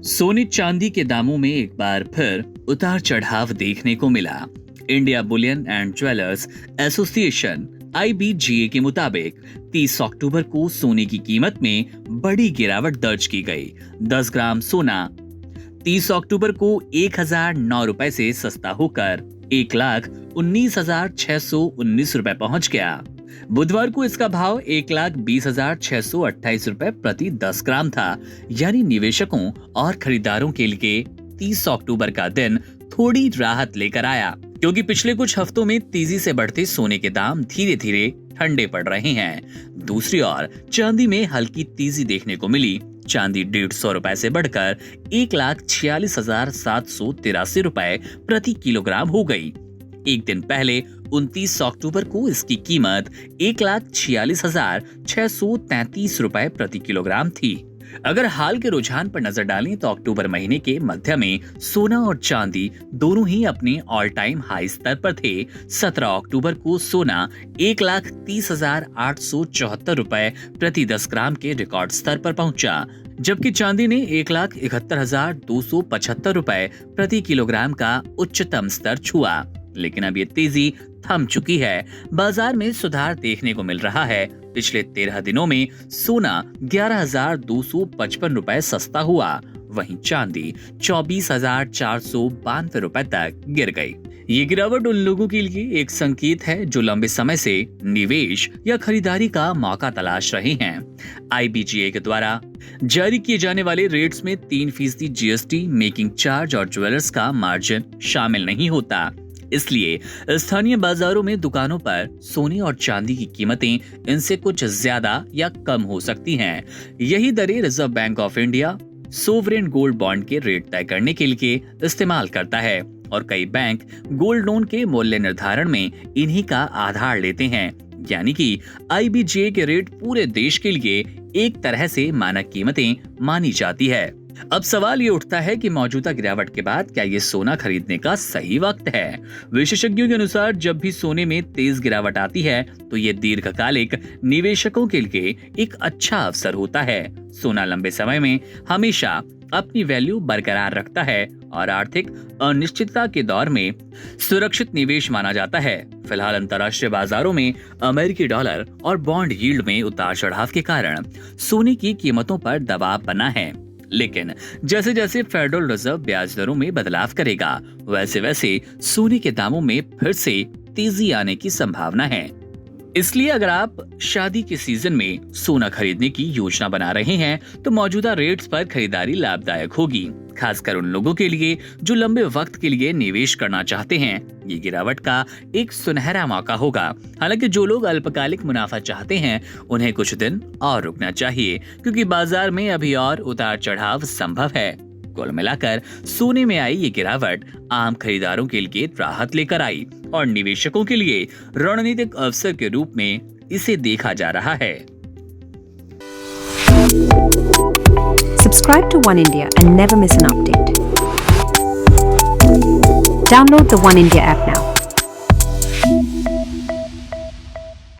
सोने चांदी के दामों में एक बार फिर उतार चढ़ाव देखने को मिला। India Boolean and jewellers association IBGA के मुताबिक 30 अक्टूबर को सोने की कीमत में बड़ी गिरावट दर्ज की गई। 10 ग्राम सोना 30 अक्टूबर को 1009 रुपए से सस्ता होकर 1,19,619 रुपए पहुंच गया। बुधवार को इसका भाव 1,20,628 रुपए प्रति 10 ग्राम था। यानी निवेशकों और खरीदारों के लिए 30 अक्टूबर का दिन थोड़ी राहत लेकर आया, क्योंकि पिछले कुछ हफ्तों में तेजी से बढ़ते सोने के दाम धीरे धीरे ठंडे पड़ रहे हैं। दूसरी ओर चांदी में हल्की तेजी देखने को मिली। चांदी 150 रुपए से बढ़कर 1,46,783 रुपए प्रति किलोग्राम हो गई। एक दिन पहले 29 अक्टूबर को इसकी कीमत 1,46,633 रुपए प्रति किलोग्राम थी। अगर हाल के रुझान पर नजर डालें तो अक्टूबर महीने के मध्य में सोना और चांदी दोनों ही अपने ऑल टाइम हाई स्तर पर थे। 17 अक्टूबर को सोना 1,30,874 रुपए प्रति 10 ग्राम के रिकॉर्ड स्तर पर पहुंचा, जबकि चांदी ने 1,71,275 रुपए प्रति किलोग्राम का उच्चतम स्तर छुआ। लेकिन अब ये तेजी थम चुकी है। बाजार में सुधार देखने को मिल रहा है। पिछले 13 दिनों में सोना 11,255 रुपए सस्ता हुआ, वहीं चांदी 24,492 रुपए तक गिर गई। ये गिरावट उन लोगों के लिए एक संकेत है जो लंबे समय से निवेश या खरीदारी का मौका तलाश रहे हैं। IBGA के द्वारा जारी किए जाने वाले रेट्स में 3% GST, मेकिंग चार्ज और ज्वेलर्स का मार्जिन शामिल नहीं होता। इसलिए स्थानीय बाजारों में दुकानों पर सोने और चांदी की कीमतें इनसे कुछ ज्यादा या कम हो सकती हैं। यही दरें reserve bank of India sovereign gold bond के रेट तय करने के लिए इस्तेमाल करता है, और कई बैंक गोल्ड लोन के मूल्य निर्धारण में इन्हीं का आधार लेते हैं। यानी कि IBGA के रेट पूरे देश के लिए एक तरह से मानक कीमतें मानी जाती है। अब सवाल ये उठता है कि मौजूदा गिरावट के बाद क्या ये सोना खरीदने का सही वक्त है? विशेषज्ञों के अनुसार जब भी सोने में तेज गिरावट आती है तो ये दीर्घकालिक निवेशकों के लिए एक अच्छा अवसर होता है। सोना लंबे समय में हमेशा अपनी वैल्यू बरकरार रखता है और आर्थिक अनिश्चितता के दौर में सुरक्षित निवेश माना जाता है। फिलहाल अंतर्राष्ट्रीय बाजारों में अमेरिकी डॉलर और बॉन्ड यील्ड में उतार चढ़ाव के कारण सोने की कीमतों पर दबाव बना है। लेकिन जैसे जैसे फेडरल रिजर्व ब्याज दरों में बदलाव करेगा, वैसे वैसे सोने के दामों में फिर से तेजी आने की संभावना है। इसलिए अगर आप शादी के सीजन में सोना खरीदने की योजना बना रहे हैं तो मौजूदा रेट्स पर खरीदारी लाभदायक होगी, खासकर उन लोगों के लिए जो लंबे वक्त के लिए निवेश करना चाहते हैं। ये गिरावट का एक सुनहरा मौका होगा। हालांकि जो लोग अल्पकालिक मुनाफा चाहते हैं उन्हें कुछ दिन और रुकना चाहिए, क्योंकि बाजार में अभी और उतार चढ़ाव संभव है। कुल मिलाकर सोने में आई ये गिरावट आम खरीदारों के लिए राहत लेकर आई और निवेशकों के लिए रणनीतिक अवसर के रूप में इसे देखा जा रहा है। Subscribe to One India and never miss an update. Download the One India app now.